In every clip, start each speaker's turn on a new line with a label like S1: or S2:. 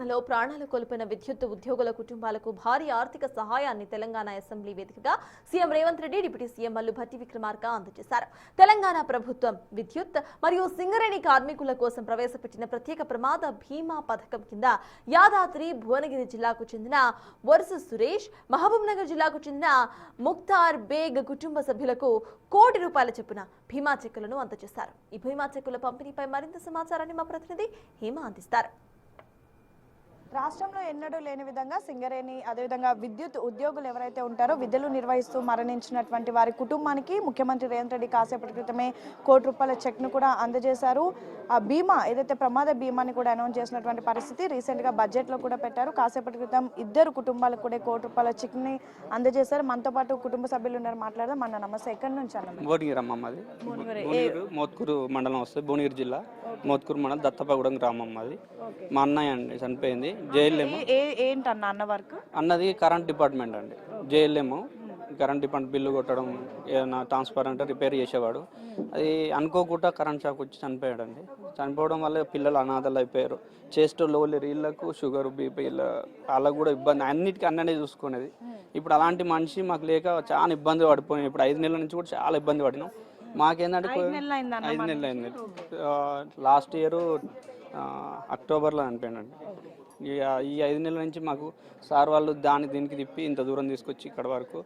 S1: తెలంగాణలో ప్రాణాలు కోల్పోయిన విద్యుత్ ఉద్యోగుల కుటుంబాలకు భారీ ఆర్థిక సహాయాన్ని తెలంగాణ అసెంబ్లీ వేదికగా CM Revanth Reddy deputy CM Mallu Bhatti Vikramarka అందజేశారు. తెలంగాణ ప్రభుత్వం విద్యుత్ మరియు సింగరేణి కార్మికుల కోసం ప్రవేశపెట్టిన ప్రత్యేక ప్రమాద బీమా పథకం కింద యాదాద్రి భువనగిరి జిల్లాకు చెందిన వర్సు సురేష్, మహబూబ్ నగర్ జిల్లాకు చెందిన ముఖ్తార్ బేగ్ కుటుంబ సభ్యులకు ₹1 కోటి చొప్పున బీమా చెక్కులను అందజేశారు. ఈ బీమా చెక్కుల పంపిణీపై మరింత సమాచారాన్ని మా ప్రతినిధి హేమ అందిస్తారు.
S2: రాష్ట్రంలో ఎన్నడూ లేని విధంగా సింగరేణి అదేవిధంగా విద్యుత్ ఉద్యోగులు ఎవరైతే ఉంటారో విధులు నిర్వహిస్తూ మరణించినటువంటి వారి కుటుంబానికి ముఖ్యమంత్రి రేవంత్ రెడ్డి కాసేపటి క్రితమే ₹1 కోటి చెక్ను కూడా అందజేశారు. ఆ బీమా ఏదైతే ప్రమాద బీమాని కూడా అనౌన్స్ చేసినటువంటి పరిస్థితి రీసెంట్గా బడ్జెట్లో కూడా పెట్టారు. కాసేపటి క్రితం 2 కుటుంబాలకు కూడా ₹1 కోటి చెక్ని అందజేశారు. మనతో పాటు కుటుంబ సభ్యులు ఉన్నారు, మాట్లాడదాం. మన నమస్తే, ఎక్కడి నుంచి అన్న?
S3: భువనగిరి అమ్మ, మాది మోత్కూరు మండలం వస్తుంది, భువనగిరి జిల్లా మోత్కూరు మండలం దత్తపగూడెం గ్రామం. మాది మా అన్నయ్య అండి, చనిపోయింది. జేఎల్ఎం
S2: ఏంటన్న అన్న వర్క్?
S3: అన్నది కరెంట్ డిపార్ట్మెంట్ అండి. జేఎల్ఎం కరెంట్ డిపార్ట్మెంట్ బిల్లు కొట్టడం, ఏదైనా ట్రాన్స్ఫర్ అంటే రిపేర్ చేసేవాడు. అది అనుకోకుండా కరెంట్ షాక్ వచ్చి చనిపోయాడండి. చనిపోవడం వల్ల పిల్లలు అనాథలు అయిపోయారు. చేస్టోళ్ళు వీళ్ళకు షుగర్, బీపీ, వాళ్ళకు కూడా ఇబ్బంది, అన్నిటికీ అన్ననే చూసుకునేది. ఇప్పుడు అలాంటి మనిషి మాకు లేక చాలా ఇబ్బంది పడిపోయినాం. ఇప్పుడు 5 నెలల నుంచి కూడా చాలా ఇబ్బంది పడినాం. మాకేంటంటే 5 నెలలు అయింది. లాస్ట్ ఇయర్ అక్టోబర్లో చనిపోయాడండి. ఈ 5 నెలల నుంచి మాకు సార్ వాళ్ళు దీనికి తిప్పి ఇంత దూరం తీసుకొచ్చి ఇక్కడ వరకు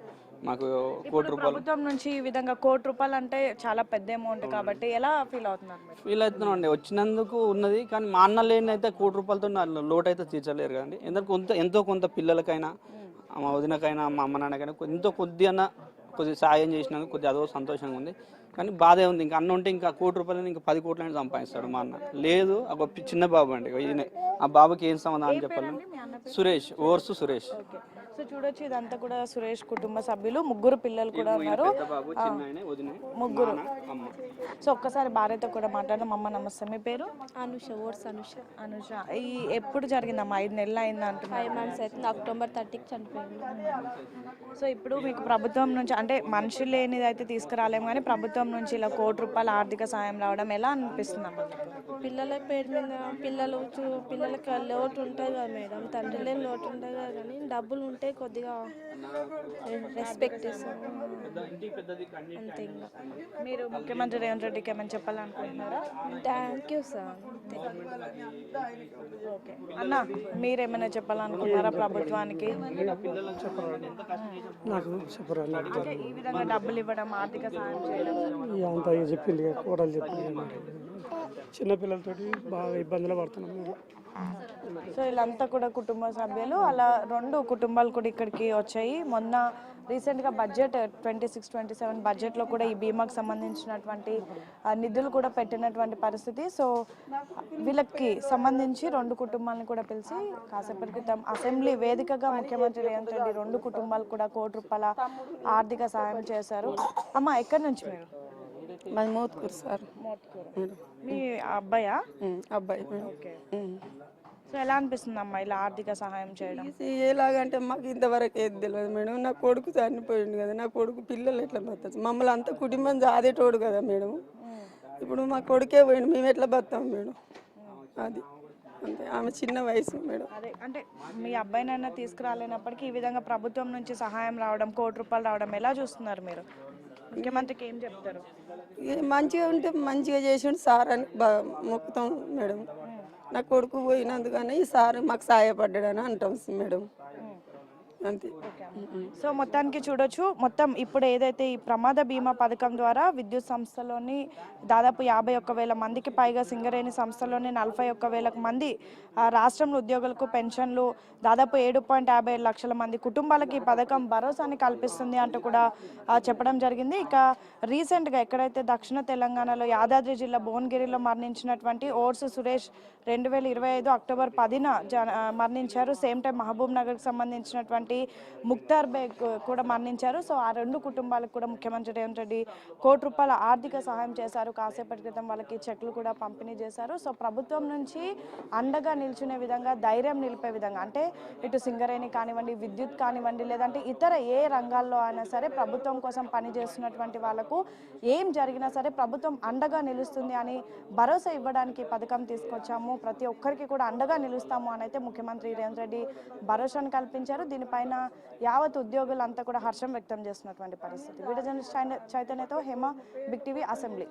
S3: మాకు ₹1 కోటి.
S2: ప్రభుత్వం నుంచి ఈ విధంగా ₹1 కోటి అంటే చాలా పెద్ద అమౌంట్ కాబట్టి ఎలా ఫీల్ అవుతున్నారు?
S3: ఫీల్ అవుతున్నాం అండి. వచ్చినందుకు ఉన్నది, కానీ మా అన్న లేని అయితే ₹1 కోటితో లోటు అయితే తీర్చలేరు కదండి. ఎందుకంటే ఎంతో కొంత పిల్లలకైనా, మా వదినకైనా, మా అమ్మ నాన్నకైనా కొద్దిగా సాయం చేసినందుకు కొద్దిగా అదో సంతోషంగా ఉంది. కానీ బాధే ఉంది. ఇంకా అన్న ఉంటే ఇంకా ₹1 కోటి ఇంకా 10 కోట్లని సంపాదిస్తాడు మా అన్న. లేదు, ఒక చిన్న బాబు అండి. ఈయన ఆ బాబుకి ఏం సమాధానం చెప్పాలి? సురేష్, ఓర్సు సురేష్.
S2: సో చూడొచ్చు, ఇదంతా కూడా సురేష్ కుటుంబ సభ్యులు, 3 పిల్లలు కూడా ఉన్నారు. ముగ్గురు. సో ఒక్కసారి భార్యతో కూడా మాట్లాడదాం. అమ్మ నమస్తే, మీ పేరు?
S4: అనుష, ఓర్స్ అనుష.
S2: అనుష, ఈ ఎప్పుడు జరిగిందమ్మా? 5 నెలలు అయింది అంటున్నారు.
S4: 5 months అవుతుంది. అక్టోబర్ 30కి చనిపోయింది.
S2: సో ఇప్పుడు మీకు ప్రభుత్వం నుంచి అంటే మనిషి లేనిది అయితే తీసుకురాలేము, కానీ ప్రభుత్వం నుంచి ఇలా ₹1 కోటి ఆర్థిక సాయం రావడం ఎలా అనిపిస్తుందమ్మా?
S4: పిల్లల పేరు మీద పిల్లలకి లోటు ఉంటుంది కదా మేడం, తండ్రి లేని లోటు ఉంటుంది కదా, కానీ డబ్బులు ఉంటే కొద్దిగా రెస్పెక్ట్ ఇస్తాం అంతే. ఇంకా
S2: మీరు ముఖ్యమంత్రి రేవంత్ రెడ్డికి ఏమైనా చెప్పాలనుకుంటున్నారా?
S4: Thank you sir.
S2: ఓకే అన్న, మీరేమైనా చెప్పాలనుకుంటున్నారా ప్రభుత్వానికి?
S5: నాకు చెప్పరాలి,
S2: అంటే ఈ విధంగా డబ్బులు ఇవ్వడం, ఆర్థిక సాయం చేయడం
S5: అంతా చెప్పింది, కూడలు చెప్పింది. చిన్నపిల్లలతోటి బాగా ఇబ్బందులు పడుతున్నాం మేము.
S2: సో వీళ్ళంతా కూడా కుటుంబ సభ్యులు, అలా 2 కుటుంబాలు కూడా ఇక్కడికి వచ్చాయి. మొన్న రీసెంట్గా బడ్జెట్ 26-27 బడ్జెట్లో కూడా ఈ బీమాకు సంబంధించినటువంటి నిధులు కూడా పెట్టినటువంటి పరిస్థితి. సో వీళ్ళకి సంబంధించి 2 కుటుంబాలను కూడా పిలిచి కాసేపటి క్రితం అసెంబ్లీ వేదికగా ముఖ్యమంత్రి రేవంత్ రెడ్డి 2 కుటుంబాలు కూడా ₹1 కోటి ఆర్థిక సాయం చేశారు. అమ్మ, ఎక్కడి నుంచి మీరు?
S6: మాది మోత్కూరు సార్.
S2: మోత్కూరు. మీ అబ్బాయా?
S6: అబ్బాయి.
S2: ఓకే. సో ఎలా అనిపిస్తుంది అమ్మా ఇలా ఆర్థిక సహాయం చేయడం?
S6: ఎలాగంటే మాకు ఇంతవరకు ఏది తెలియదు మేడం. నా కొడుకు చనిపోయింది కదా, నా కొడుకు పిల్లలు ఎట్లా బతచ్చు? మమ్మల్ని అంత కుటుంబం ఆదేటోడు కదా మేడం. ఇప్పుడు మా కొడుకే పోయింది, మేము ఎట్లా బతాం మేడం? అది అంతే. ఆమె చిన్న వయసు మేడం.
S2: అదే అంటే మీ అబ్బాయినైనా తీసుకురాలేనప్పటికీ ఈ విధంగా ప్రభుత్వం నుంచి సహాయం రావడం, ₹1 కోటి రావడం ఎలా చూస్తున్నారు మీరు? ముఖ్యమంత్రికి ఏం చెప్తారు?
S6: మంచిగా ఉంటే మంచిగా చేసిండు సార్ అని మొక్కుతాం మేడం. నా కొడుకు పోయినందుకని ఈ సార్ మాకు సహాయపడ్డాడని అంటాం మేడం, అంతే.
S2: సో మొత్తానికి చూడొచ్చు, మొత్తం ఇప్పుడు ఏదైతే ఈ ప్రమాద బీమా పథకం ద్వారా విద్యుత్ సంస్థలోని దాదాపు 51,000 మందికి పైగా, సింగరేణి సంస్థలోని 41,000 మంది రాష్ట్రంలో ఉద్యోగులకు పెన్షన్లు, దాదాపు 7.57 లక్షల మంది కుటుంబాలకి ఈ పథకం భరోసాని కల్పిస్తుంది అంటూ కూడా చెప్పడం జరిగింది. ఇక రీసెంట్గా ఎక్కడైతే దక్షిణ తెలంగాణలో యాదాద్రి జిల్లా భువనగిరిలో మరణించినటువంటి ఓర్సు సురేష్ 2025 అక్టోబర్ 10న మరణించారు. సేమ్ టైం మహబూబ్ నగర్కి సంబంధించినటువంటి ఉన్నటువంటి ముక్తార్ బేగ్ కూడా మరణించారు. సో ఆ 2 కుటుంబాలకు కూడా ముఖ్యమంత్రి రేవంత్ రెడ్డి ₹1 కోటి ఆర్థిక సహాయం చేశారు. కాసేపటి క్రితం వాళ్ళకి చెక్లు కూడా పంపిణీ చేశారు. సో ప్రభుత్వం నుంచి అండగా నిల్చునే విధంగా, ధైర్యం నిలిపే విధంగా, అంటే ఇటు సింగరేణి కానివ్వండి, విద్యుత్ కానివ్వండి, లేదంటే ఇతర ఏ రంగాల్లో అయినా సరే ప్రభుత్వం కోసం పనిచేస్తున్నటువంటి వాళ్ళకు ఏం జరిగినా సరే ప్రభుత్వం అండగా నిలుస్తుంది అని భరోసా ఇవ్వడానికి పథకం తీసుకొచ్చాము, ప్రతి ఒక్కరికి కూడా అండగా నిలుస్తాము అని అయితే ముఖ్యమంత్రి రేవంత్ రెడ్డి భరోసాను కల్పించారు. దీనిపైన యావత్ ఉద్యోగులంతా కూడా హర్షం వ్యక్తం చేస్తున్నటువంటి పరిస్థితి. వీడియో జర్నలిస్ట్ చైతన్యతో హేమ, బిగ్ టీవీ, అసెంబ్లీ.